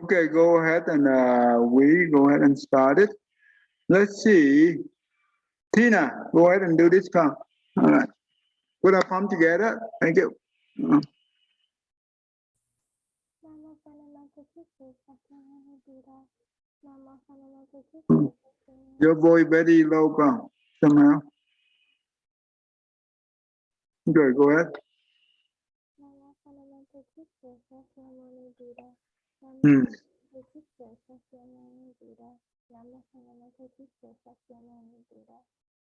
Okay, go ahead and we go ahead and start it. Let's see. Tina, go ahead and do this count. All right. Put our palm together. Thank you. Your voice very low, con, somehow. Okay, go ahead. Hmm.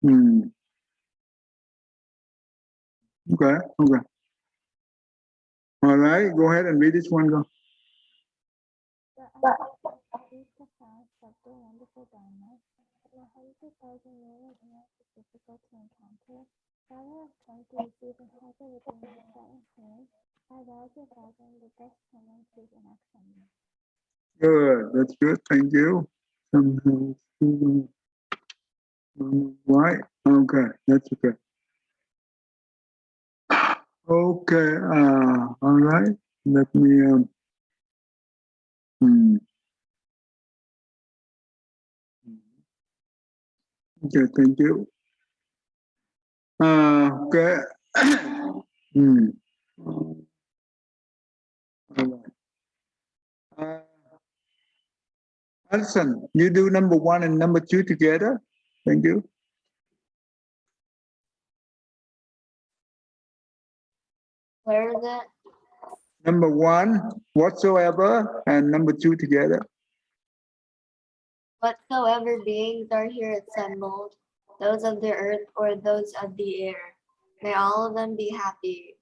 Hmm. Okay, okay. All right, go ahead and read this one. Go. Good, that's good. Thank you. Right. Okay, that's okay. Okay. All right. Let me. Okay. Thank you. Okay. All right. Alison, you do number 1 and number 2 together. Thank you. Where is it? Number 1, whatsoever, and number 2 together. Whatsoever beings are here assembled, those of the earth or those of the air, may all of them be happy.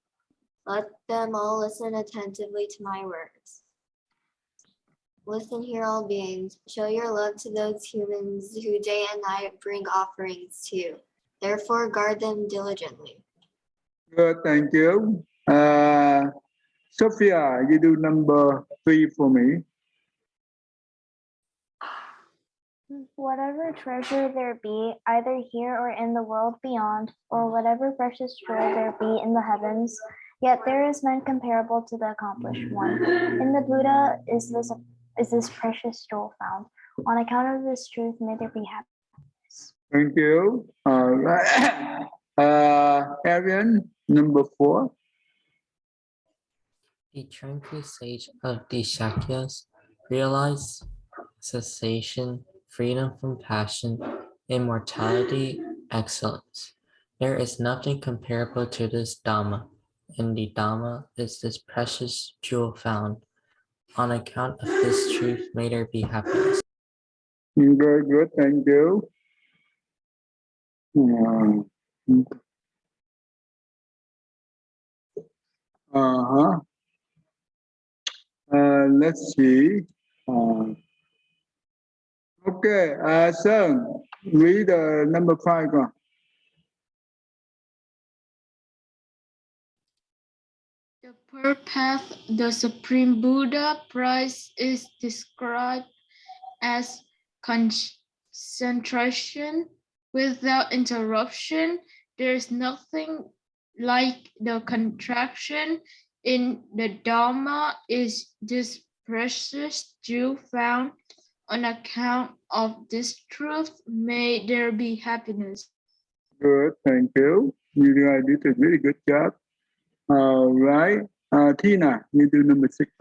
Let them all listen attentively to my words. Listen here, all beings. Show your love to those humans who day and night bring offerings to you. Therefore, guard them diligently. Good, thank you. Sophia, you do number 3 for me. Whatever treasure there be, either here or in the world beyond, or whatever precious jewel there be in the heavens, yet there is none comparable to the accomplished one. In the Buddha is this precious jewel found. On account of this truth, may there be happiness. Thank you. All right. Arian, number 4. The tranquil sage of the Shakyas realized cessation, freedom from passion, immortality, excellence. There is nothing comparable to this Dhamma, and the Dhamma is this precious jewel found. On account of this truth, may there be happiness. Very good, thank you. Uh-huh. Let's see. Okay, Sơn, read number 5. Go. The pure path, the Supreme Buddha prize is described as concentration without interruption. There is nothing like the contraction in the Dharma is this precious jewel found. On account of this truth, may there be happiness. Good, thank you. You guys did a really good job. All right. Tina, you do number 6.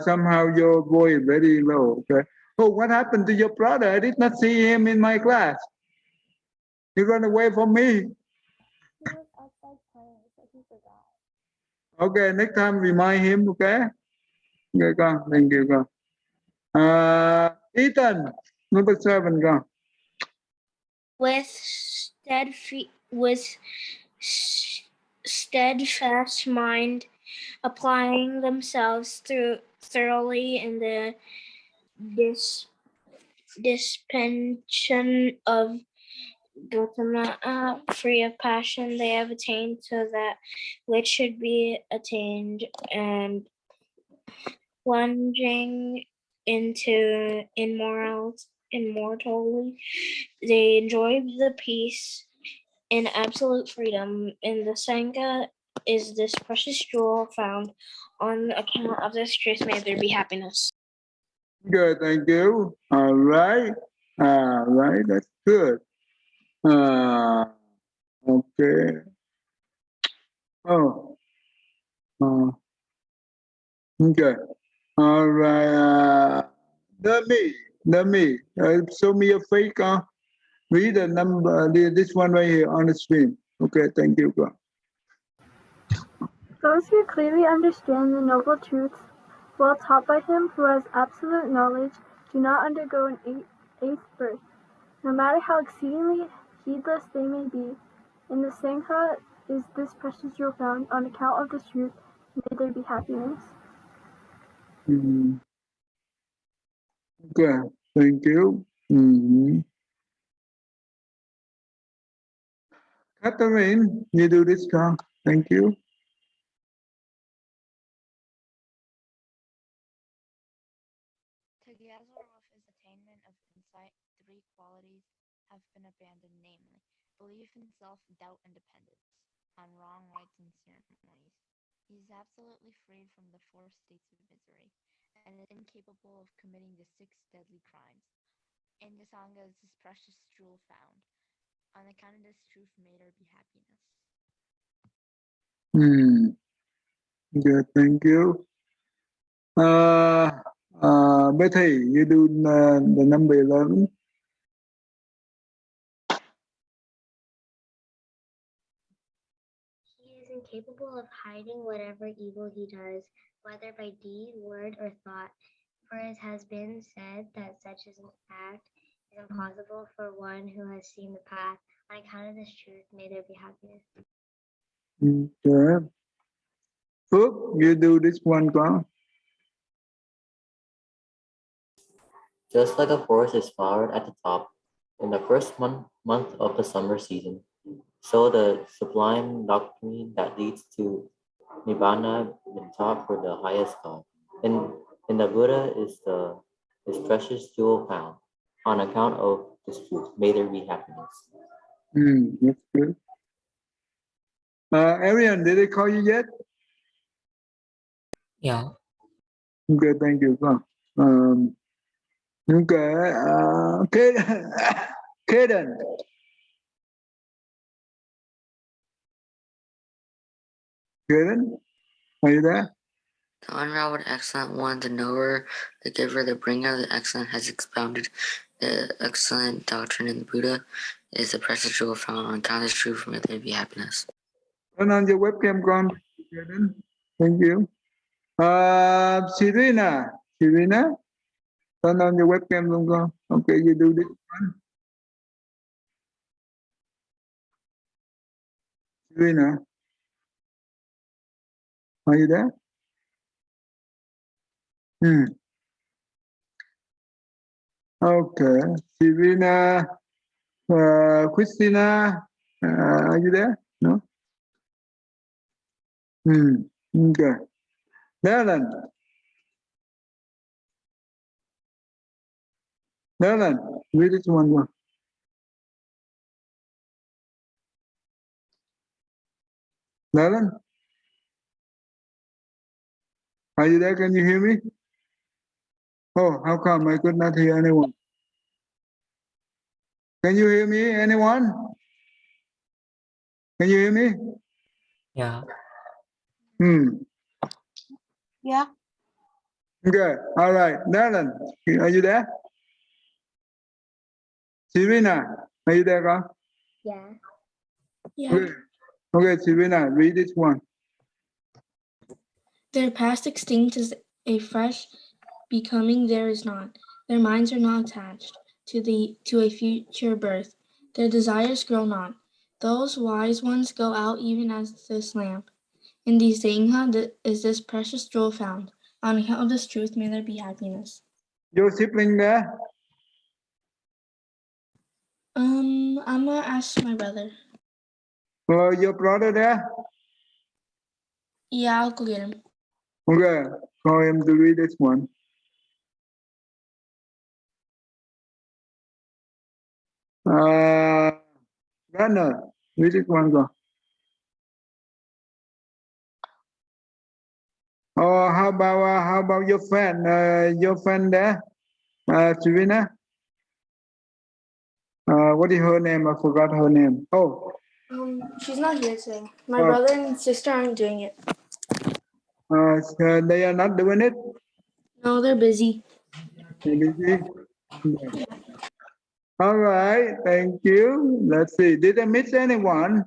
Somehow your voice is very low. Okay. Oh, what happened to your brother? I did not see him in my class. He ran away from me. Okay, next time remind him, okay? Okay, con. Thank you, con. Ethan, number 7, con. with steadfast mind, applying themselves thoroughly in the dispensation of Gautama, free of passion, they have attained to that which should be attained, and plunging into immortality, they enjoy the peace and absolute freedom. In the Sangha is this precious jewel found. On account of this truth, may there be happiness. Good, thank you. All right. That's good. Okay. Oh, okay. All right. Let me. Show me your face. Read the number. This one right here on the screen. Okay, thank you. Those who clearly understand the noble truths, well taught by him who has absolute knowledge, do not undergo an eighth birth, no matter how exceedingly heedless they may be. In the Sangha is this precious jewel found. On account of this truth, may there be happiness. Okay, thank you. Catherine, you do this, thank you. Together with his attainment of insight, three qualities have been abandoned, namely, belief in self, doubt, and dependence on wrong rites and ceremonies. He is absolutely freed from the four states of misery, and is incapable of committing the 6 deadly crimes. In the Sangha is this precious jewel found. On account of this truth, may there be happiness. Good, thank you. Betty, you do the number 11. He is incapable of hiding whatever evil he does, whether by deed, word, or thought. For it has been said that such an act is impossible for one who has seen the path. On account of this truth, may there be happiness. Okay. Phước, you do this one, Just like a forest is flowered at the top in the first month of the summer season, so the sublime doctrine that leads to Nibbana been taught for the highest God. In the Buddha is precious jewel found. On account of this truth, may there be happiness. That's good. Arian, did they call you yet? Yeah. Okay, thank you. Okay, Kaden. Kaden, are you there? The unraveled excellent one, the knower, the giver, the bringer of the excellent, has expounded the excellent doctrine in the Buddha, is the precious jewel found. On account of this truth, may there be happiness. Turn on your webcam, Kaden. Thank you. Serena, turn on your webcam, con. Okay, you do this one. Serena, are you there? Okay, Serena, Christina, are you there? No? Okay. Dylan, read this one. Dylan, are you there? Can you hear me? Oh, how come I could not hear anyone? Can you hear me, anyone? Can you hear me? Yeah. Yeah. Okay, all right. Dylan, are you there? Serena, are you there, girl? Yeah. Okay, Serena, read this one. Their past extinct is a fresh becoming there is not. Their minds are not attached to a future birth. their desires grow not. Those wise ones go out even as this lamp. In the Sangha is this precious jewel found. On account of this truth, may there be happiness. Your sibling there? I'm gonna ask my brother. Your brother there? Yeah, I'll go get him. Okay, call him to read this one. Gunnar, read this one. Go. Oh, how about your friend? Your friend there, Serena? What is her name? I forgot her name. Oh, She's not here today. My Oh. brother and sister aren't doing it. So they are not doing it. No, they're busy. They're busy? Yeah. All right, thank you. Let's see. Did I miss anyone?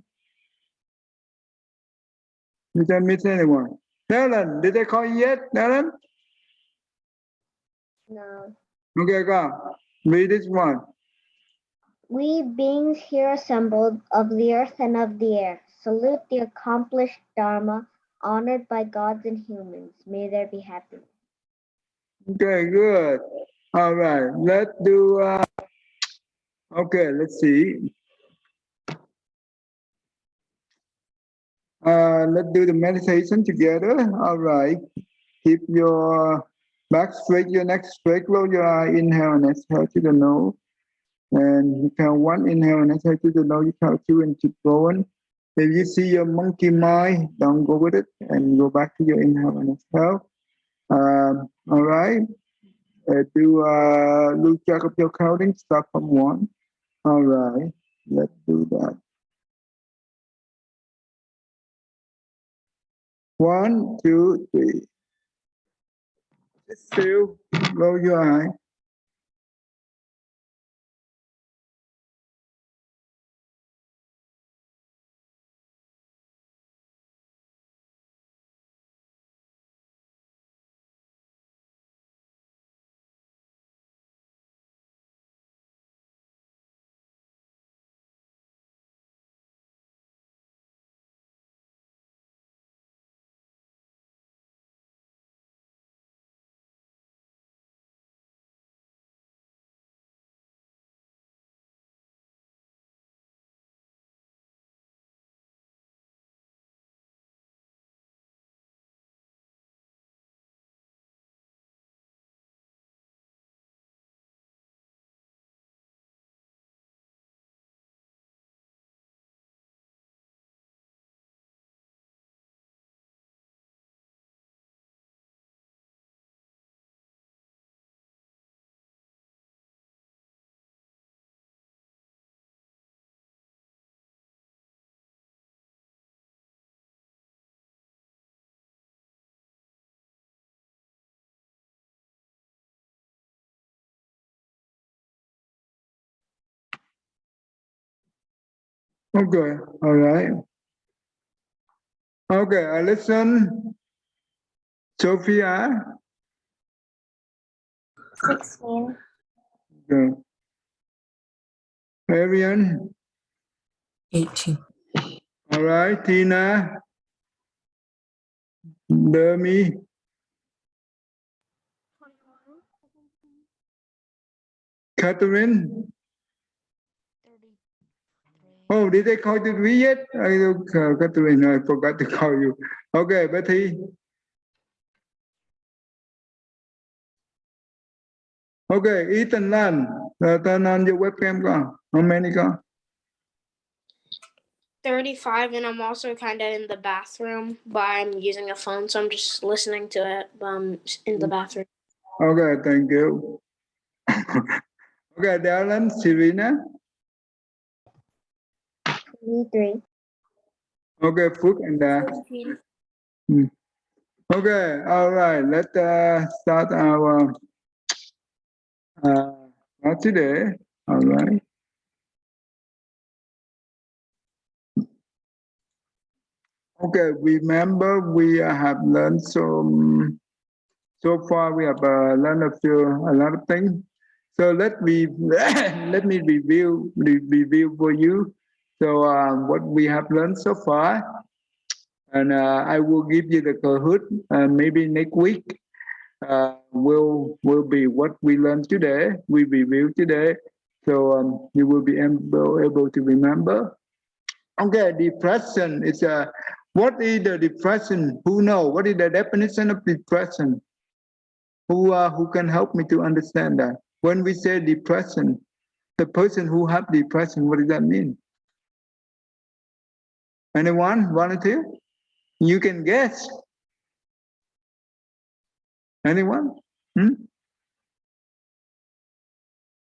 Did I miss anyone? Dylan, did I call you yet? Dylan? No. Okay, go. Read this one. We beings here assembled of the earth and of the air, salute the accomplished Dharma, honored by gods and humans. May there be happiness. Okay, good. All right, let's do, okay, let's see. Let's do the meditation together. All right. Keep your back straight, your neck straight, close your eye, inhale and exhale to the nose. And you count one, inhale and exhale to the nose, you count two and keep going. If you see your monkey mind, don't go with it and go back to your inhale and exhale. All right. Lose track of your counting, start from one. All right, let's do that. 1, 2, 3. Just still, close your eye. Okay, all right. Okay, I listen. Sophia. 16. Okay. Arian. 18. All right, Tina. Demi. Catherine. 33. Oh, did I call you yet? Catherine, I forgot to call you. Okay, Betty. Okay, Ethan Lan. Turn on your webcam. Go. How many go? 35, and I'm also kind of in the bathroom, but I'm using a phone, so I'm just listening to it, but I'm in the bathroom. Okay, thank you. Okay, Darren, Serena. 23. Okay, Fook and 15. Okay, all right. Let's start our class today. All right. Okay, remember we have learned so far we have learned a lot of things. So let me let me review for you. So what we have learned so far, and I will give you the Kahoot maybe next week. Will be what we learned today. We review today, so you will be able to remember. Okay, depression is a. What is the depression? Who know? What is the definition of depression? Who can help me to understand that? When we say depression, the person who have depression, what does that mean? Anyone volunteer? You can guess. Anyone? Hmm?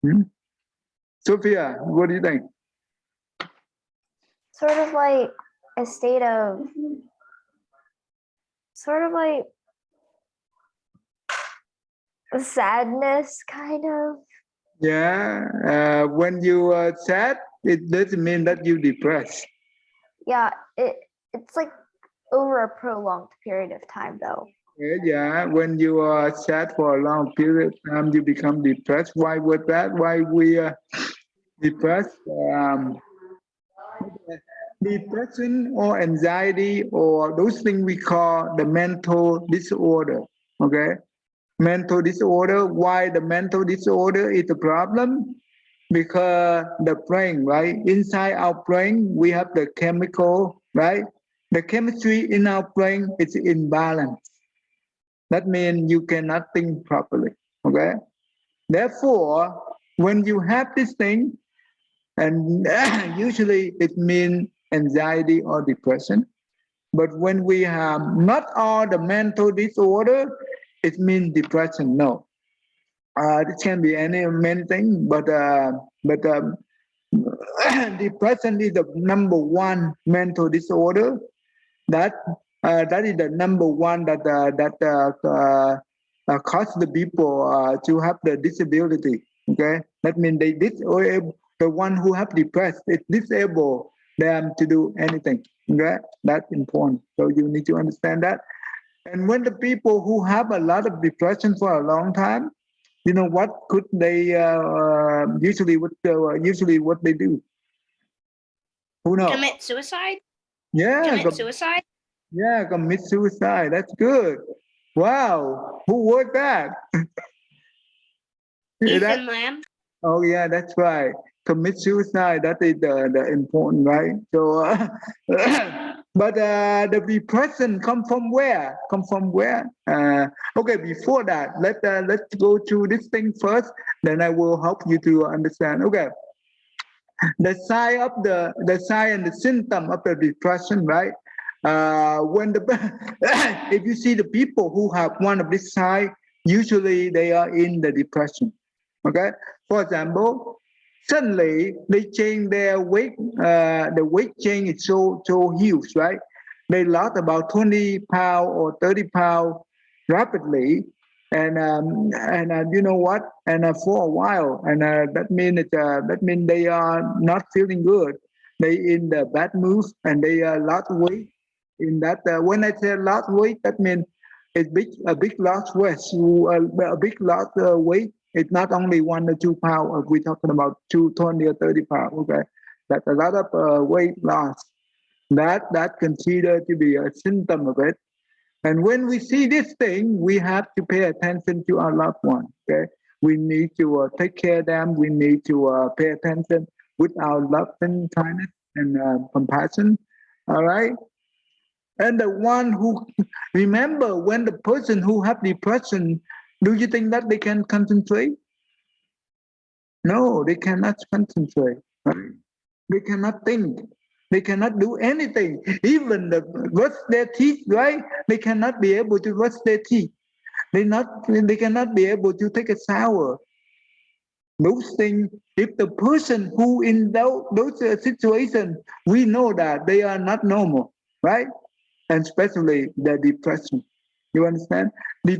Hmm? Sophia, what do you think? Sort of like a state of, sort of like sadness, kind of. Yeah, when you are sad, it doesn't mean that you're depressed. Yeah, it's like over a prolonged period of time, though. Yeah, when you are sad for a long period of time, you become depressed. Why was that? Why we are depressed? Depression or anxiety or those things we call the mental disorder. Okay, mental disorder. Why the mental disorder is a problem? Because the brain, right? Inside our brain, we have the chemical, right? The chemistry in our brain is imbalanced. That means you cannot think properly. Okay. Therefore, when you have this thing, and usually it means anxiety or depression. But when we have not all the mental disorder, it means depression. No, it can be many things, but depression is the number one mental disorder. That that is the number one that cause the people to have the disability. Okay, that means the one who have depressed it disable them to do anything. Okay, that's important. So you need to understand that. And when the people who have a lot of depression for a long time, you know what could they usually what they do? Who knows? Commit suicide? Yeah, Commit suicide? yeah, commit suicide. That's good. Wow, who wrote that? That Ethan Lamb. oh yeah, that's right. Commit suicide. That is the important, right? So, but the depression come from where? Come from where? Okay, before that, let's go through this thing first. Then I will help you to understand. Okay, the sign and the symptom of the depression, right? When the if you see the people who have one of this sign, usually they are in the depression. Okay, for example, suddenly they change their weight. The weight change is so huge, right? They lost about 20 pounds or 30 pounds rapidly, and you know what? And for a while, and that means they are not feeling good. They in the bad mood, and they lost weight. In that, when I say lost weight, that means it's a big loss weight. A big loss weight. It's not only 1 or 2 pounds. We're talking about 20 or 30 pounds. Okay, that's a lot of weight loss. That considered to be a symptom of it. And when we see this thing, we have to pay attention to our loved one. Okay, we need to take care of them. We need to pay attention with our love and kindness and compassion. All right. And the one who remember when the person who have depression, do you think that they can concentrate? No, they cannot concentrate. Right? They cannot think. They cannot do anything. Even the brush their teeth, right? They cannot be able to brush their teeth. They cannot be able to take a shower. Those things, if the person who in those situations, we know that they are not normal, right? And especially the depression. You understand? The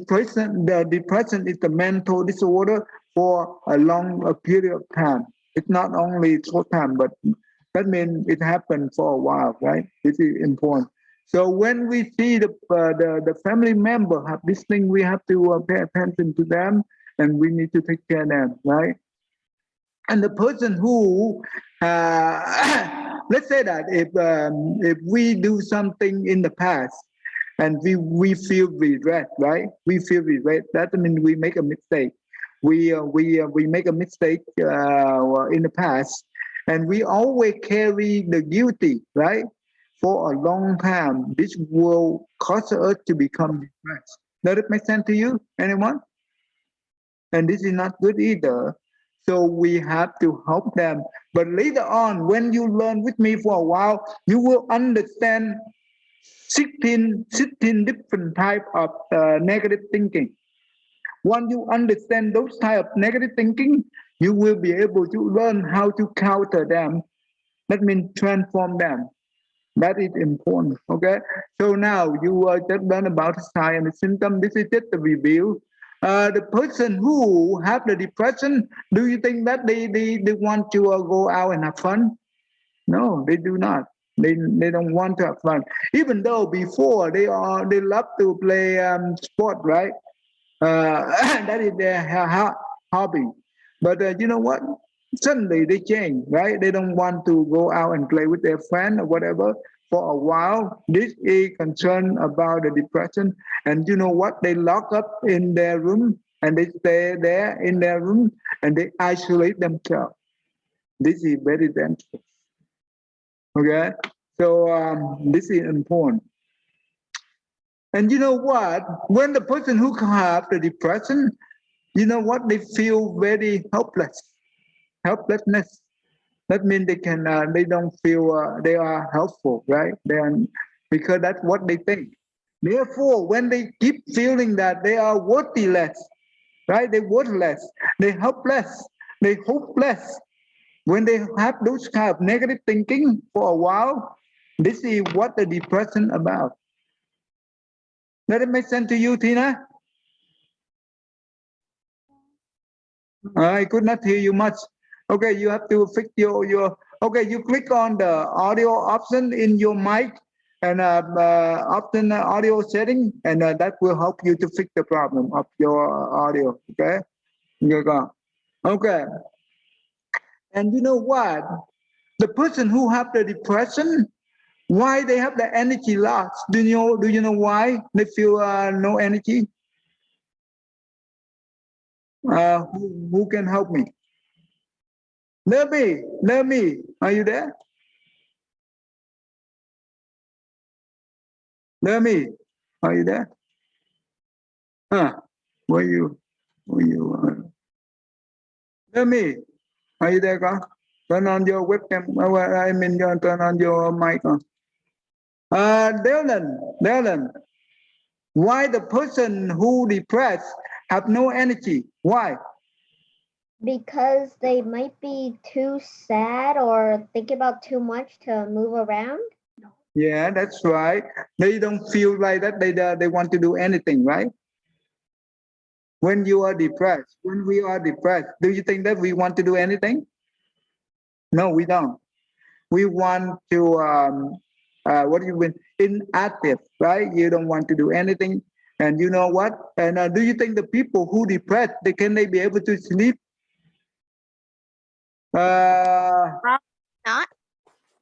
depression is the mental disorder for a long period of time. It's not only short time, but that means it happened for a while, right? This is important. So when we see the family member have this thing, we have to pay attention to them and we need to take care of them, right? And the person who, let's say that if we do something in the past and we feel regret, right? We feel regret. That means we make a mistake. We make a mistake in the past, and we always carry the guilty, right? For a long time, this will cause us to become depressed. Does it make sense to you, anyone? And this is not good either. So we have to help them. But later on, when you learn with me for a while, you will understand 16 different type of negative thinking. Once you understand those type of negative thinking, you will be able to learn how to counter them. That means transform them. That is important. Okay. So now you just learn about the sign and the symptom. This is just the review. The person who have the depression, do you think that they want to go out and have fun? No, they do not. They don't want to have fun. Even though before they love to play sport, right? That is their hobby. But you know what? Suddenly they change, right? They don't want to go out and play with their friend or whatever for a while. This is concern about the depression. And you know what? They lock up in their room and they stay there in their room and they isolate themselves. This is very dangerous. Okay? So this is important. And you know what? When the person who have the depression, you know what? They feel very helplessness. That means they don't feel they are helpful, right? Because that's what they think. Therefore, when they keep feeling that they are worthless, right? They worthless, they helpless, they hopeless. When they have those kind of negative thinking for a while, this is what the depression about. Does it make sense to you, Tina? I could not hear you much. Okay, you have to fix your. Okay, you click on the audio option in your mic and option audio setting, and that will help you to fix the problem of your audio. Okay, you go. Okay, and you know what? The person who have the depression, why they have the energy loss? Do you know why they feel no energy? Who can help me? Lermy, are you there? Lermy, are you there? Where you? Lermy, are you there, God? Turn on your webcam. I mean, turn on your mic. Dylan, why the person who depressed have no energy? Why? Because they might be too sad or think about too much to move around. Yeah, that's right. They don't feel like that they want to do anything, right? When you are depressed, when we are depressed, do you think that we want to do anything? No, we don't. We want to what do you mean? Inactive, right? You don't want to do anything. And you know what? And do you think the people who depressed, can they be able to sleep? Not.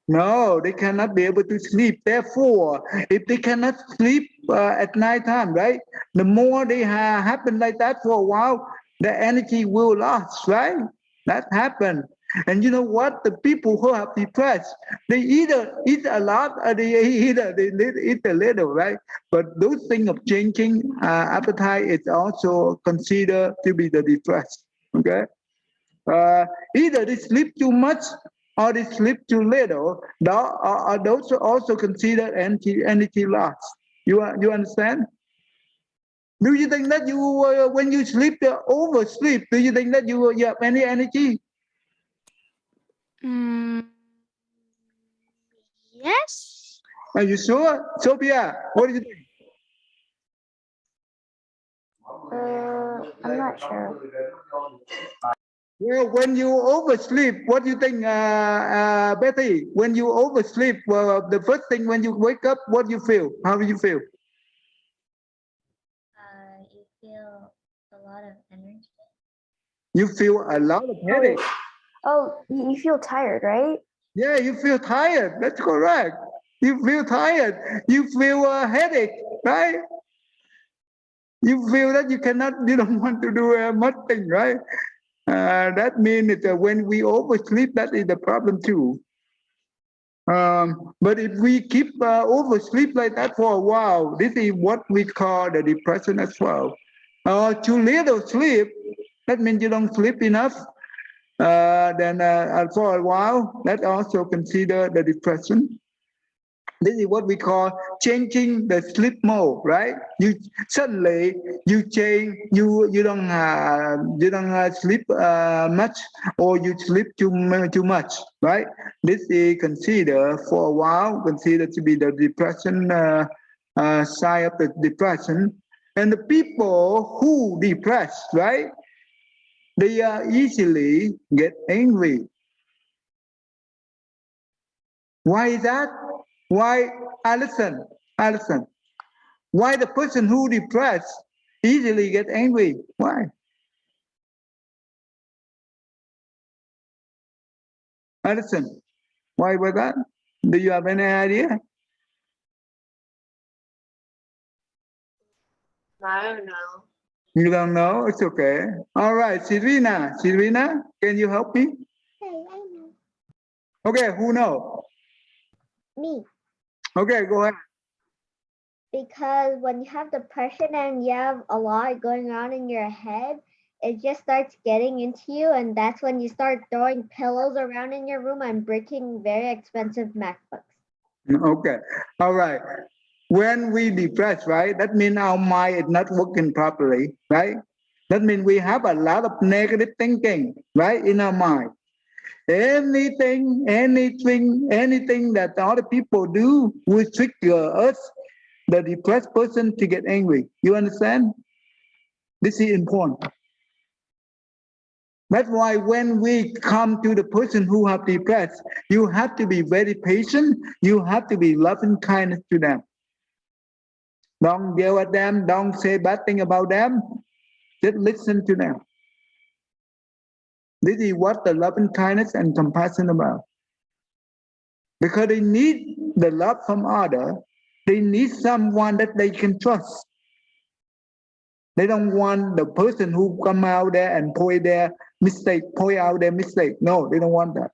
No, they cannot be able to sleep. Therefore, if they cannot sleep at night time, right? The more they happen like that for a while, the energy will last, right? That happen. And you know what? The people who are depressed, they either eat a lot or they eat a little, right? But those things of changing appetite is also considered to be the depressed. Okay. Either they sleep too much or they sleep too little. Are those also considered energy loss? You understand? Do you think that you when you sleep oversleep? Do you think that you have any energy? Yes. Are you sure, Sophia? What do you think? I'm not sure. Well, when you oversleep, what do you think, Betty? When you oversleep, the first thing when you wake up, what do you feel? How do you feel? You feel a lot of energy. You feel a lot of headache. Oh, you feel tired, right? Yeah, you feel tired. That's correct. You feel tired. You feel a headache, right? You feel that you don't want to do much thing, right? That means when we oversleep, that is the problem too. But if we keep oversleep like that for a while, this is what we call the depression as well. Too little sleep, that means you don't sleep enough. Then for a while, that also consider the depression. This is what we call changing the sleep mode, right? You suddenly you change, you don't sleep much, or you sleep too much, right? This is considered for a while considered to be the depression side of the depression. And the people who depressed, right? They easily get angry. Why is that? Why, Alison? Why the person who depressed easily get angry? Why? Alison, why was that? Do you have any idea? I don't know. You don't know? It's okay. All right, Serena, can you help me? Okay, who knows? Me. Okay, go ahead. Because when you have depression and you have a lot going on in your head, it just starts getting into you, and that's when you start throwing pillows around in your room and breaking very expensive MacBooks. Okay, all right. When we depressed, right, that means our mind is not working properly, right? That means we have a lot of negative thinking, right, in our mind. Anything that other people do will trigger us, the depressed person, to get angry. You understand? This is important. That's why when we come to the person who have depressed, you have to be very patient. You have to be loving kindness to them. Don't yell at them. Don't say bad thing about them. Just listen to them. This is what the loving kindness and compassion about. Because they need the love from others. They need someone that they can trust. They don't want the person who come out there and point out their mistake. No, they don't want that.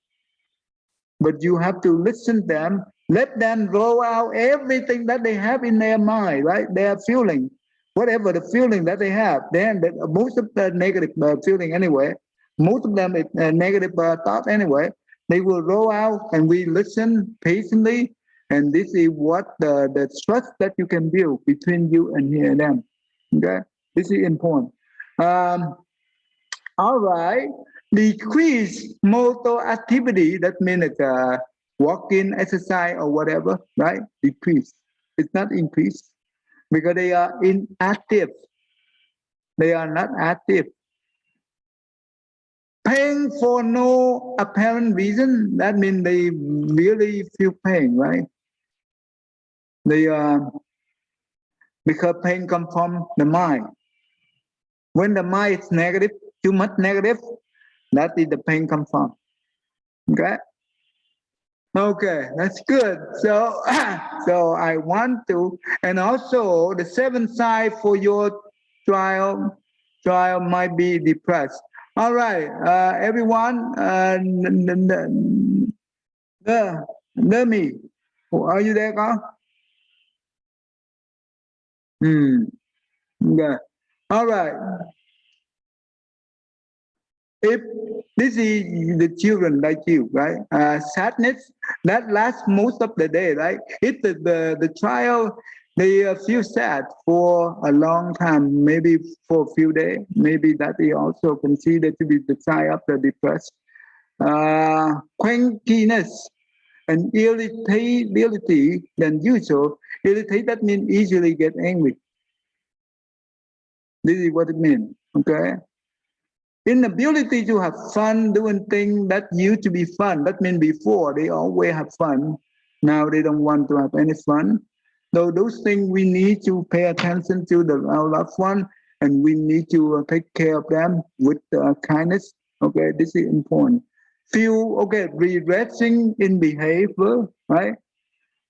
But you have to listen to them, let them roll out everything that they have in their mind, right? Their feeling, whatever the feeling that they have. Then most of the negative feeling anyway, most of them is negative thought anyway. They will roll out, and we listen patiently. And this is what the trust that you can build between you and them. Okay, this is important. All right. Decrease motor activity, that means walking, exercise, or whatever, right? Decrease. It's not increase because they are inactive. They are not active. Pain for no apparent reason, that means they really feel pain, right? They because pain comes from the mind. When the mind is negative, too much negative, that is the pain comes from. Okay. Okay, that's good. So, so I want to, and also the seventh sign for your child might be depressed. All right, everyone, me. Are you there, Carl? Yeah. All right. If this is the children like you, right? Sadness that lasts most of the day, right? If the child, they feel sad for a long time, maybe for a few days, maybe that is also considered to be the sign of the depressed. Crankiness and irritability than usual. Irritate, that means easily get angry. This is what it means. Okay. Inability to have fun doing things that used to be fun. That means before they always have fun. Now they don't want to have any fun. So those things we need to pay attention to our loved one. and we need to take care of them with kindness. Okay, this is important. Feel okay, regressing in behavior, right?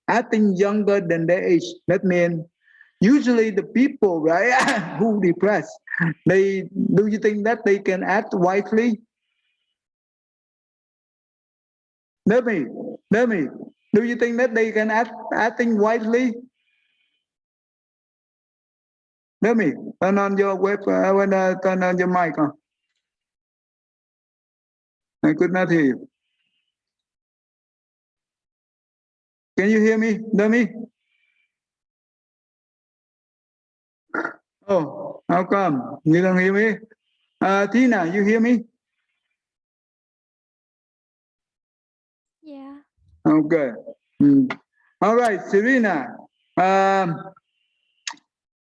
Acting younger than their age. That means usually the people, right, who depressed, they do you think that they can act wisely? Let me. Do you think that they can acting wisely? Let me turn on your web, turn on your mic. I could not hear you. Can you hear me, Demi? Oh, how come you don't hear me? Tina, you hear me? Yeah. Okay. All right, Serena.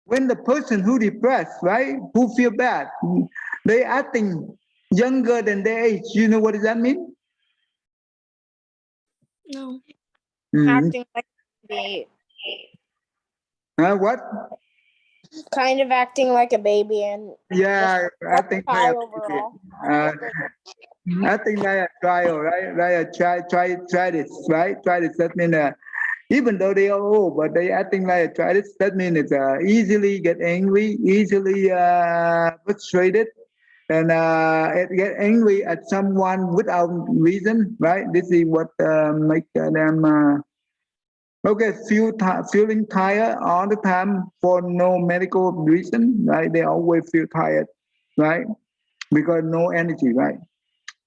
When the person who depressed, right, who feel bad, they acting younger than their age. You know what does that mean? No. Mm. Acting like a baby. What? Kind of acting like a baby and Yeah, acting like a baby. overall. Acting like a trial, right? Right? Try this, right? Try this. That means even though they are old, but they acting like a try this. That means it's easily get angry, easily frustrated, and it get angry at someone without reason, right? This is what make them okay, feeling tired all the time for no medical reason, right? They always feel tired, right? Because no energy, right?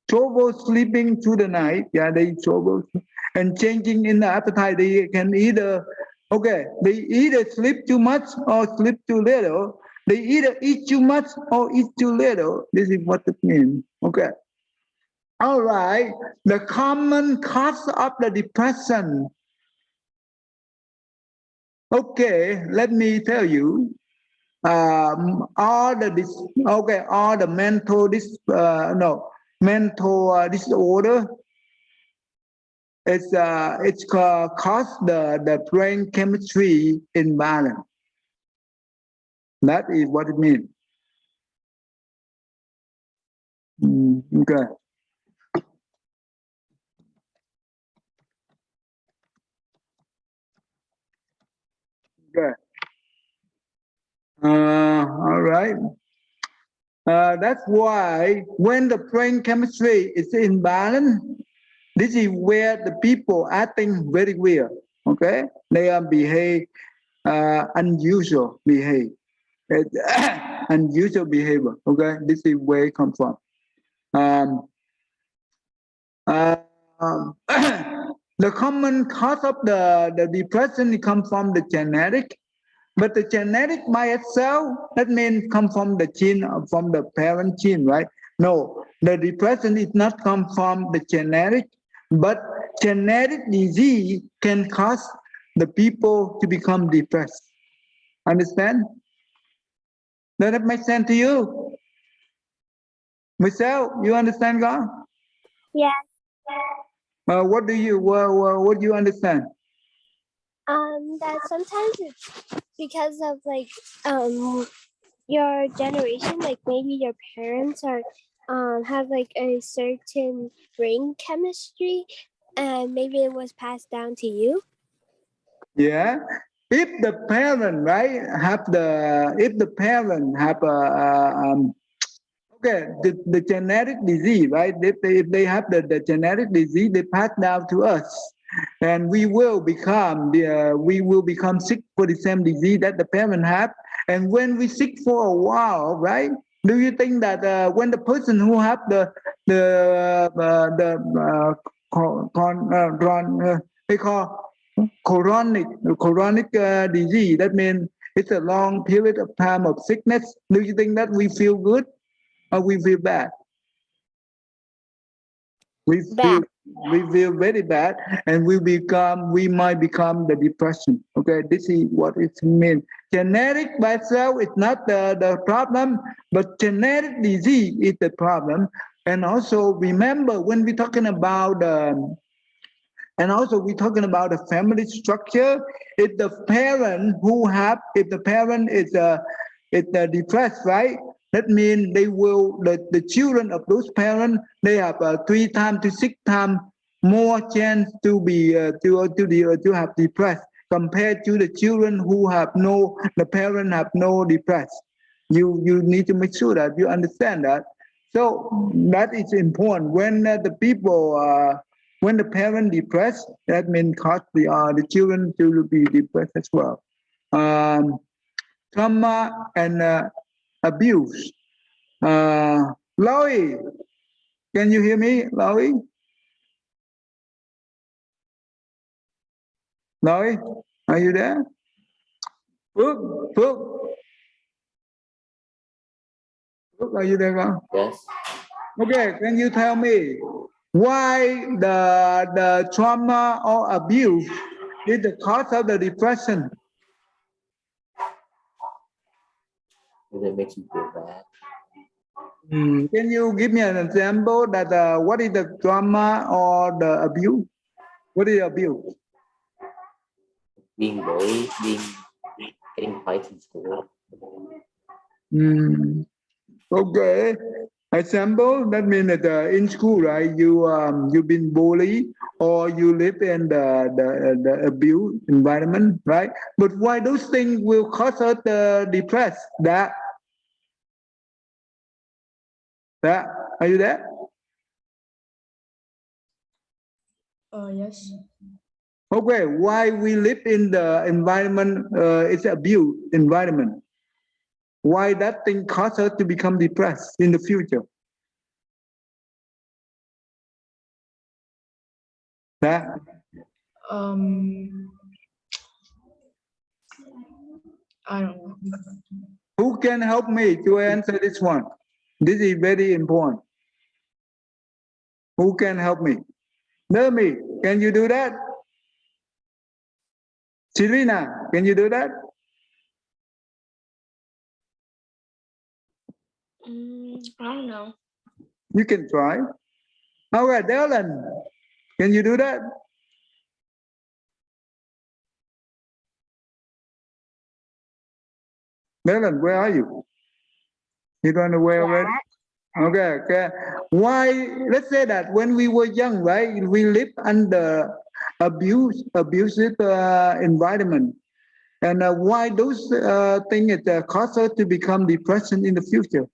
Trouble sleeping through the night, yeah, they trouble, and changing in the appetite. They can either, okay, they either sleep too much or sleep too little. They either eat too much or eat too little. This is what it means. Okay. All right. The common cause of the depression. Okay, let me tell you. All the all the mental disorder. It's cause the brain chemistry imbalance. That is what it means. Okay. Okay. All right. That's why when the brain chemistry is imbalance, this is where the people acting very weird. Okay, they are behave unusual behavior. Unusual behavior. Okay, this is where it comes from. Um, the common cause of the depression comes from the genetic, but the genetic by itself, that means come from the gene, from the parent gene, right? No, the depression is not come from the genetic, but genetic disease can cause the people to become depressed. Understand? Does that make sense to you? Michelle, you understand, God? Yeah. What do you understand? That sometimes it's because of like your generation, like maybe your parents are have like a certain brain chemistry, and maybe it was passed down to you. Yeah. If the parent, right, if the parent have the genetic disease, right? If they have the genetic disease, they pass down to us, and we will become sick for the same disease that the parent have. And when we sick for a while, right? Do you think that when the person who have they call chronic disease, that means it's a long period of time of sickness. Do you think that we feel good? Or we feel bad? We feel very bad, and we might become the depression. Okay, this is what it means. Genetic by itself is not the problem, but genetic disease is the problem. And also remember when we're talking about the family structure. If the parent is it's depressed, right? That means they will, the children of those parents, they have 3 times to 6 times more chance to be to have depressed compared to the children who have no, the parents have no depressed. You need to make sure that you understand that. So that is important. When the people, when the parent depressed, that means cause the children to be depressed as well. Trauma and abuse. Lowy, can you hear me, Lowy? Lowy, are you there? Phước, are you there, girl? Yes. Okay, can you tell me why the trauma or abuse is the cause of the depression? Because it makes you feel bad. Can you give me an example that what is the trauma or the abuse? What is abuse? Being bullied, getting fights in school. Okay. Example, that means that in school, right? You've been bullied or you live in the abuse environment, right? But why those things will cause us depressed? That are you there? Yes. Okay, why we live in the environment, it's abuse environment. Why that thing cause us to become depressed in the future? That I don't know. who can help me to answer this one? This is very important. Who can help me? Nami, can you do that? Serena, can you do that? I don't know. You can try. All right, Dylan, can you do that? Dylan, where are you? You don't know where already? Okay. Why, let's say that when we were young, right, we lived under abusive environment. And why those things cause us to become depression in the future?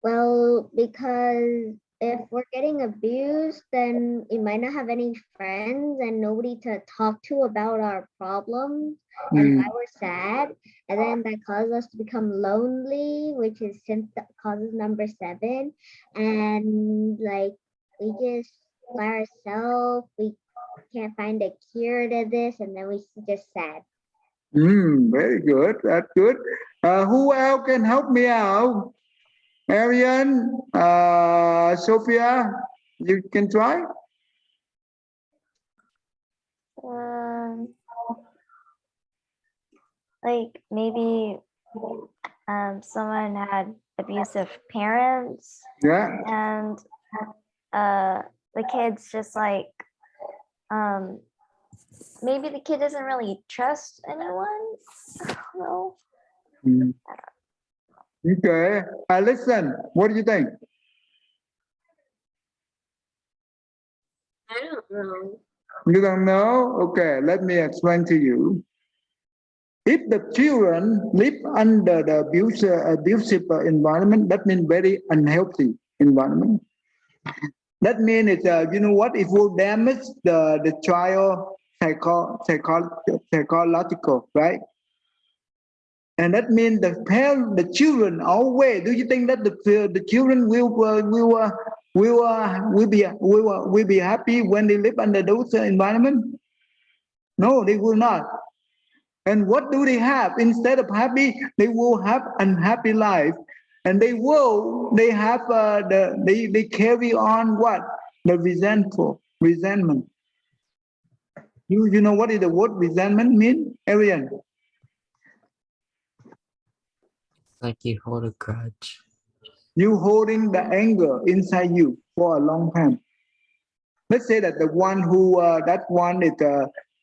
Well, because if we're getting abused, then we might not have any friends and nobody to talk to about our problems and why we're sad. And then that causes us to become lonely, which is causes number 7. And like we just by ourselves, we can't find a cure to this, and then we just sad. Very good. That's good. Who else can help me out? Arian, Sophia, you can try. Like maybe someone had abusive parents. Yeah. And the kid's just like maybe the kid doesn't really trust anyone. I don't know. Okay. Listen, what do you think? I don't know. You don't know? Okay, let me explain to you. If the children live under the abusive environment, that means very unhealthy environment. That means it's, you know what, it will damage the child psychological, right? And that means the children always. Do you think that the children will be happy when they live under those environment? No, they will not. And what do they have? Instead of happy, they will have unhappy life, and they have they carry on what? The resentment. You know what is the word resentment mean, Arian? Like you hold a grudge. You holding the anger inside you for a long time. Let's say that the one who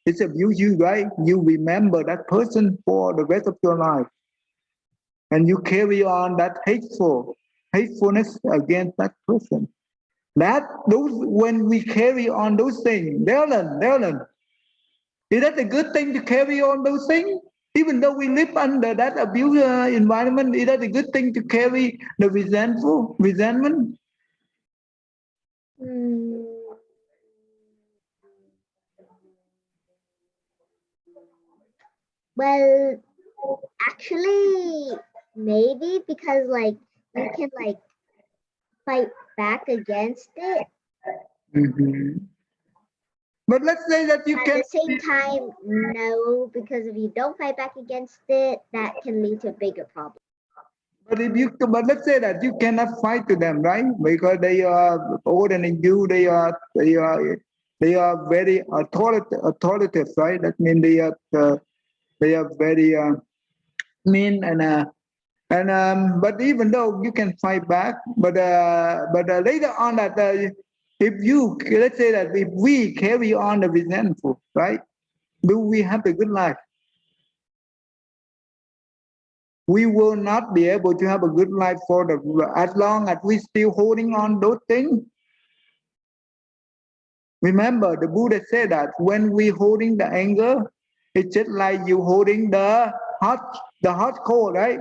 it's abuse you, right? You remember that person for the rest of your life. and you carry on that hatefulness against that person. That those when we carry on those things, Dylan, is that a good thing to carry on those things? Even though we live under that abuse environment, is that a good thing to carry the resentment? Well, actually, maybe because like you can like fight back against it. Mm-hmm. But let's say that you At can. the same time, no, because if you don't fight back against it, that can lead to a bigger problem. But let's say that you cannot fight to them, right? Because they are older than you. They are very authoritative, right? That means they are very mean and but even though you can fight back, but later on that if you let's say that if we carry on the resentful, right? Do we have a good life? We will not be able to have a good life for as long as we still holding on those things. Remember, the Buddha said that when we holding the anger, it's just like you holding the hot coal, right?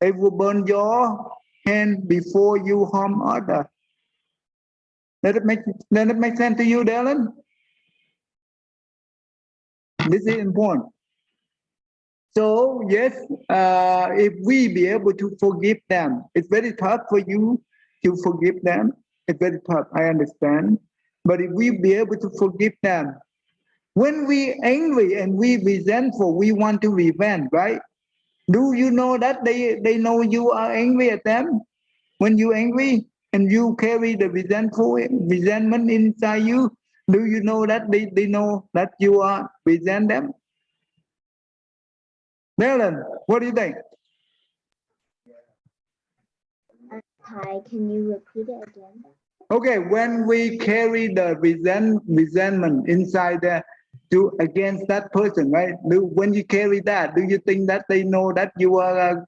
It will burn your hand before you harm others. Does it make sense to you, Dylan? This is important. So yes, if we be able to forgive them, it's very tough for you to forgive them. It's very tough, I understand. But if we be able to forgive them, when we angry and we resentful, we want to revenge, right? Do you know that they know you are angry at them? When you angry and you carry the resentment inside you, do you know that they know that you are resent them? Dylan, what do you think? Hi, can you repeat it again? Okay, when we carry the resentment inside against that person, right? When you carry that, do you think that they know that you are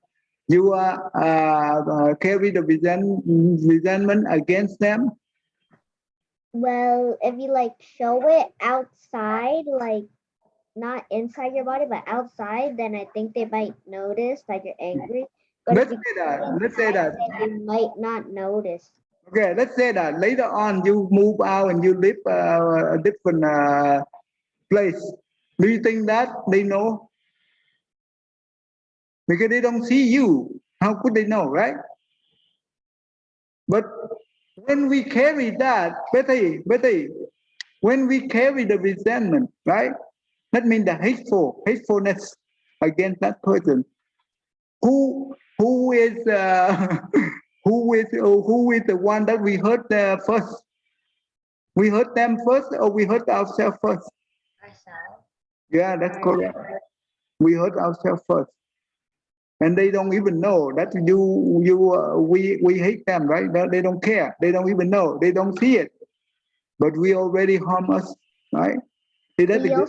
carry the resentment against them? Well, if you like show it outside, like not inside your body, but outside, then I think they might notice that you're angry. But Let's if you say that. keep it Let's say inside, that. then you might not notice. Okay, let's say that later on you move out and you live a different place. Do you think that they know? Because they don't see you. How could they know, right? But when we carry that, Betty, when we carry the resentment, right? That means the hatefulness against that person. Who is who is the one that we hurt first? We hurt them first, or we hurt ourselves first? Ourselves. Yeah, that's correct. We hurt ourselves first, and they don't even know that we hate them, right? They don't care. They don't even know. They don't see it, but we already harm us, right? Is that We good?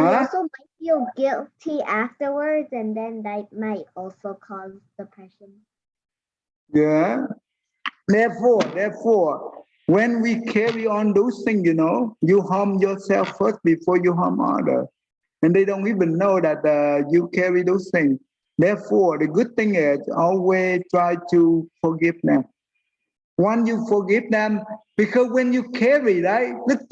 also might feel guilty afterwards, and then that might also cause depression. Yeah. Therefore, when we carry on those things, you harm yourself first before you harm others. And they don't even know that you carry those things. Therefore, the good thing is always try to forgive them. Once you forgive them, because when you carry, right? Let's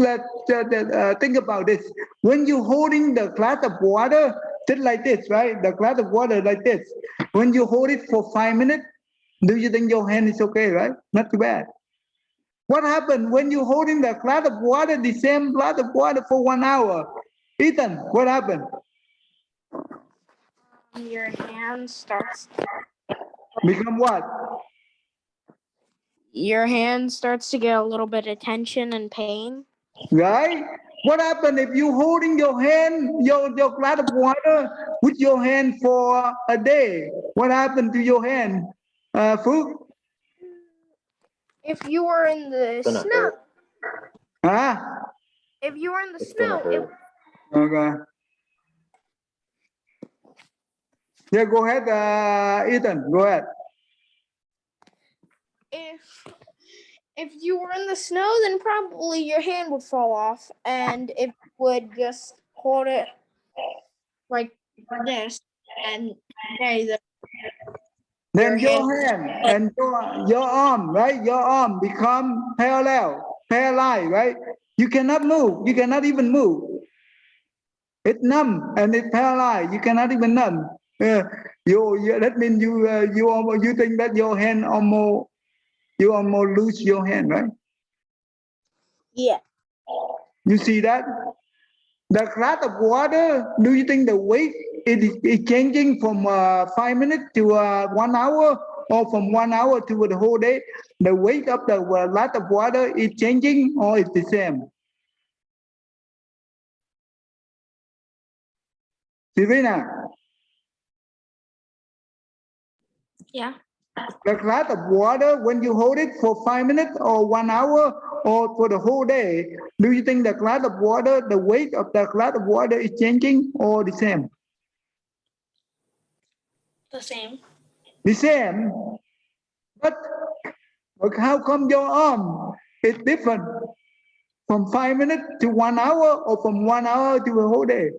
think about this. When you're holding the glass of water, just like this, right? The glass of water like this. When you hold it for 5 minutes, do you think your hand is okay, right? Not too bad. What happened when you're holding the glass of water, the same glass of water for 1 hour? Ethan, what happened? Your hand starts. Become what? Your hand starts to get a little bit of tension and pain. Right? What happened if you holding your hand, your glass of water with your hand for a day? What happened to your hand, Phước? If you were in the snow, Huh? if you were in the snow, Okay. Yeah, go ahead, Ethan. Go ahead. If you were in the snow, then probably your hand would fall off, and it would just hold it like this, and okay, Then your your hand. hand and your arm, right? Your arm become paralyzed, right? You cannot move. You cannot even move. It's numb and it's paralyzed. You cannot even numb. That means you think that your hand almost lose your hand, right? Yeah. You see that? The glass of water, do you think the weight is changing from 5 minutes to 1 hour, or from 1 hour to the whole day? The weight of the glass of water is changing, or it's the same? Serena, Yeah. the glass of water, when you hold it for 5 minutes or 1 hour or for the whole day, do you think the glass of water, the weight of the glass of water is changing or the same? The same. The same. But how come your arm is different from 5 minutes to 1 hour, or from 1 hour to a whole day?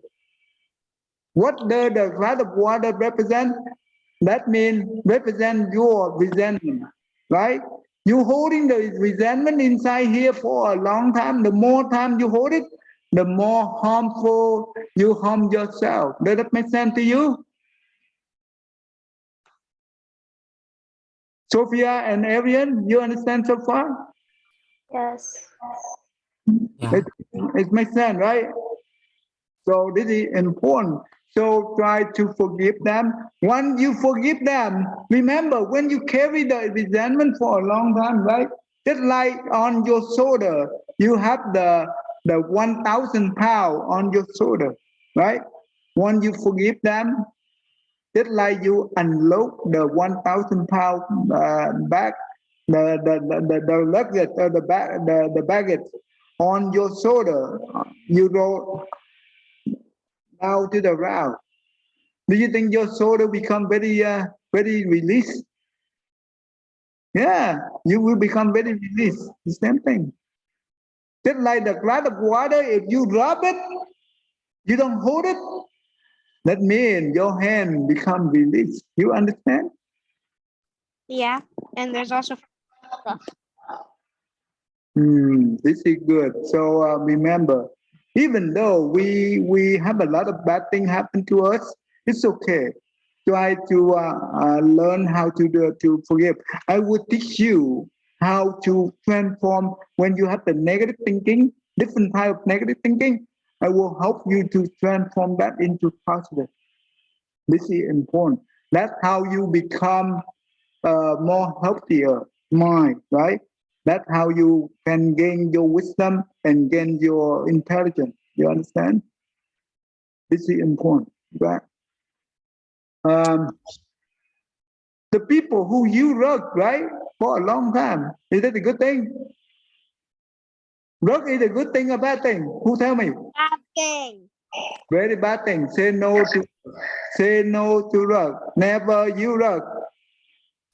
What does the glass of water represent? That means represent your resentment, right? You holding the resentment inside here for a long time. The more time you hold it, the more harmful you harm yourself. Does that make sense to you? Sophia and Arian, you understand so far? Yes. Yeah. It makes sense, right? So this is important. So try to forgive them. Once you forgive them, remember when you carry the resentment for a long time, right? Just like on your shoulder, you have the 1,000 pound on your shoulder, right? Once you forgive them, just like you unload the 1,000 pound bag, the luggage or the baggage on your shoulder, you roll down to the ground. Do you think your shoulder become very released? Yeah, you will become very released. The same thing. Just like the glass of water, if you rub it, you don't hold it, that means your hand become released. You understand? Yeah. And there's also This is good. So remember, even though we have a lot of bad things happen to us, it's okay. Try to learn how to forgive. I will teach you how to transform when you have the negative thinking, different type of negative thinking. I will help you to transform that into positive. This is important. That's how you become more healthier mind, right? That's how you can gain your wisdom and gain your intelligence. You understand? This is important, right? The people who you rug, right, for a long time, is that a good thing? Rug is a good thing or bad thing? Who tell me? bad thing. Very bad thing. Say no to rug. Never you rug.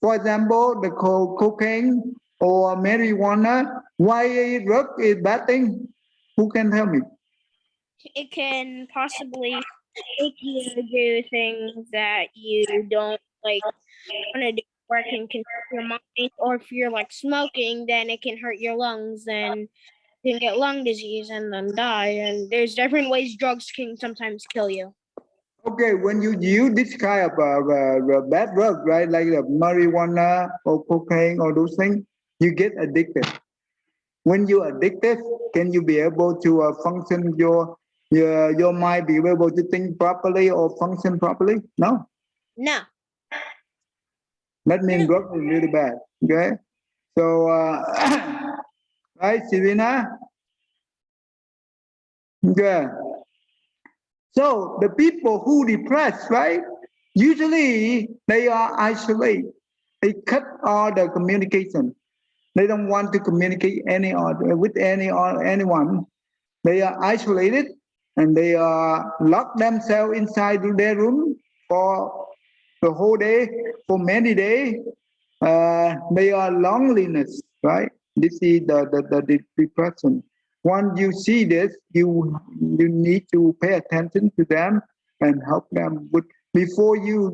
For example, the cocaine or marijuana, why drug is bad thing? Who can tell me? It can possibly make you do things that you don't like want to do, or it can control your mind. Or if you're like smoking, then it can hurt your lungs, then you can get lung disease and then die. And there's different ways drugs can sometimes kill you. Okay, when you use this kind of bad drug, right, like the marijuana or cocaine or those things, you get addicted. When you're addicted, can you be able to function your mind, be able to think properly or function properly? No. No. That means drug is really bad. Okay. So, right, Serena? Okay. So the people who depressed, right? Usually they are isolated. They cut all the communication. They don't want to communicate with any or anyone. They are isolated and they are locked themselves inside their room for the whole day, for many days, they are loneliness, right? This is the depression. Once you see this, you need to pay attention to them and help them. But before you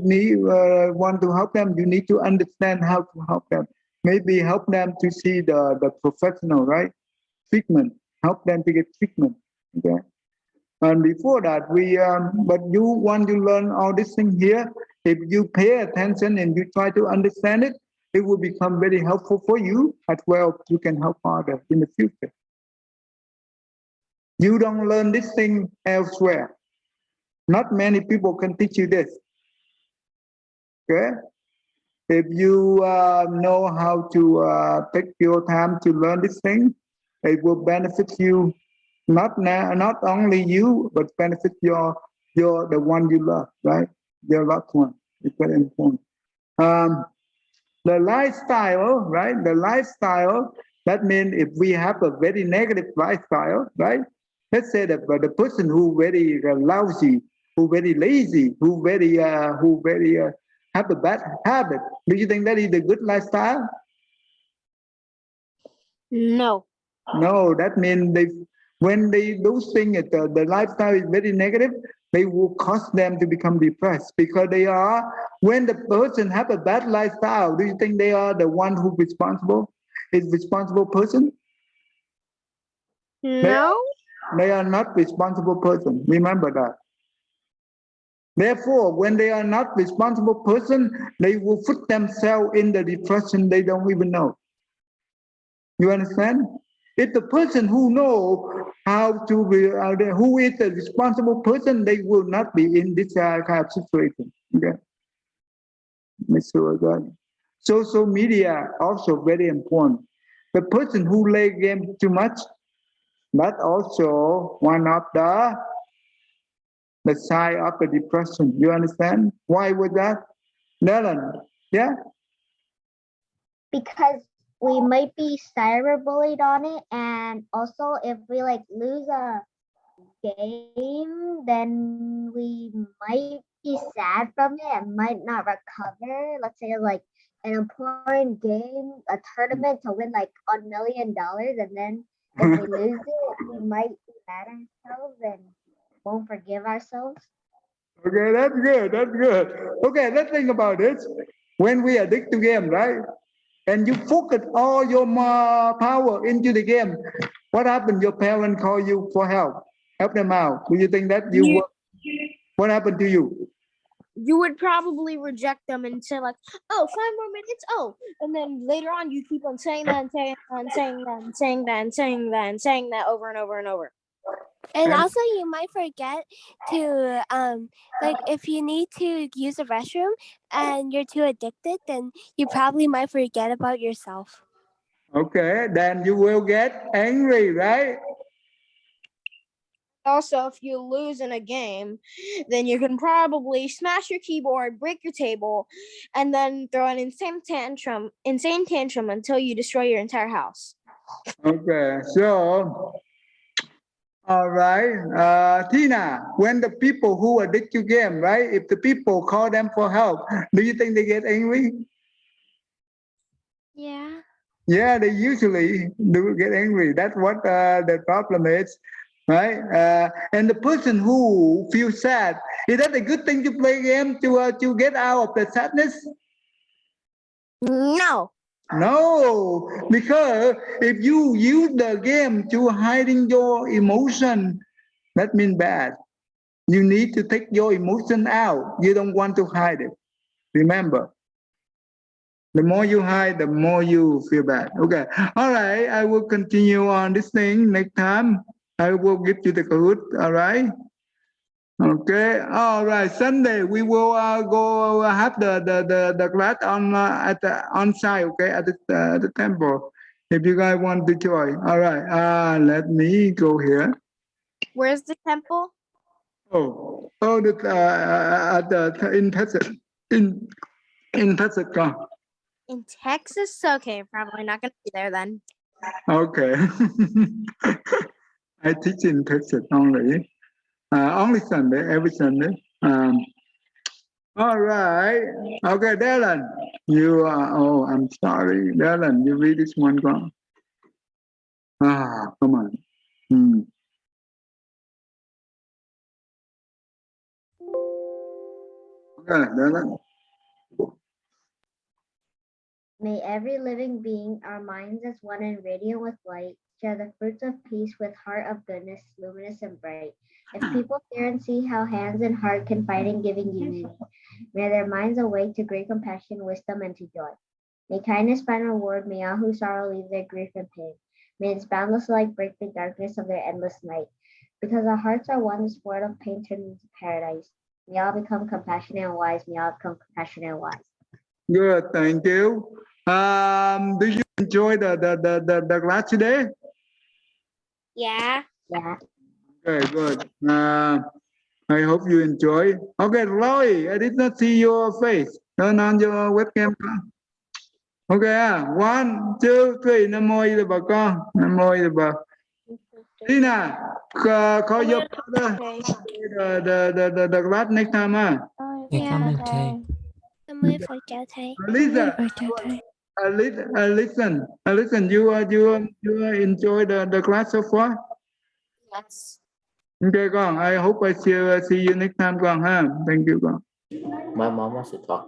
want to help them, you need to understand how to help them. Maybe help them to see the professional, right? Treatment. Help them to get treatment. Okay. And before that, but you want to learn all this thing here. If you pay attention and you try to understand it, it will become very helpful for you as well. You can help others in the future. You don't learn this thing elsewhere. Not many people can teach you this. Okay? If you know how to take your time to learn this thing, it will benefit you. Not only you, but benefit the one you love, right? Your loved one. It's very important. The lifestyle, right? The lifestyle, that means if we have a very negative lifestyle, right? Let's say that the person who very lousy, who very lazy, who very have a bad habit. Do you think that is a good lifestyle? No. No, that means when they do things, the lifestyle is very negative, they will cause them to become depressed because when the person have a bad lifestyle, do you think they are the one who is responsible person? No. They are not responsible person. Remember that. Therefore, when they are not responsible person, they will put themselves in the depression they don't even know. You understand? If the person who know how to be, who is the responsible person, they will not be in this kind of situation. Okay. Social media also very important. The person who play game too much, that also one of the sign of the depression. You understand? Why was that? Nellen, yeah? Because we might be cyberbullied on it, and also if we like lose a game, then we might be sad from it and might not recover. Let's say like an important game, a tournament to win like $1 million, and then if we lose it, we might be mad at ourselves and won't forgive ourselves. Okay, that's good. That's good. Okay, let's think about this. When we addict to game, right? And you focus all your power into the game, what happened? Your parents call you for help. Help them out. Do you think that You- what happened to you? You would probably reject them and say like, "Oh, 5 more minutes." Oh, and then later on, you keep on saying that and saying that and saying that and saying that and saying that and saying that over and over and over. And also, you might forget to, like, if you need to use the restroom and you're too addicted, then you probably might forget about yourself. Okay, then you will get angry, right? Also, if you lose in a game, then you can probably smash your keyboard, break your table, and then throw an insane tantrum until you destroy your entire house. Okay, so, all right, Tina, when the people who addict to game, right? If the people call them for help, do you think they get angry? Yeah. Yeah, they usually do get angry. That's what the problem is, right? And the person who feels sad, is that a good thing to play game to get out of the sadness? No. No, because if you use the game to hiding your emotion, that means bad. You need to take your emotion out. You don't want to hide it. Remember. The more you hide, the more you feel bad. Okay. All right. I will continue on this thing next time. I will give you the Kahoot. All right. Okay. All right. Sunday we will go have the class on site. Okay, at the temple. If you guys want to join. All right. Let me go here. Where's the temple? In Texas. In Texas. In Texas? Okay, probably not gonna be there then. Okay. I teach in Texas only. Only Sunday, every Sunday. All right. Okay, Dylan. You are, oh, I'm sorry. Dylan, you read this one, go on. Come on. Okay, Dylan. May every living being, our minds as one and radiant with light, share the fruits of peace with heart of goodness, luminous and bright. If people hear and see how hands and heart can fight in giving unity, may their minds awake to great compassion, wisdom, and to joy. May kindness find reward, may all who sorrow leave their grief and pain. May its boundless light break the darkness of their endless night. Because our hearts are one, this world of pain turns into paradise. May all become compassionate and wise, may all become compassionate and wise. Good, thank you. Do you enjoy the class today? Yeah. Yeah. Okay, good. I hope you enjoy. Okay, Roy, I did not see your face. Turn on your webcam. Okay, 1, 2, 3. Nam mô A Di Đà Bà con. Nam mô A Di Đà Bà. Tina, call your brother. The class next time. Hey, commentate. Cảm ơn Phật chào thầy. Lisa, listen. You enjoy the class so far? Yes. Okay, con. I hope I see you next time, con. Thank you, con. My mom wants to talk to you.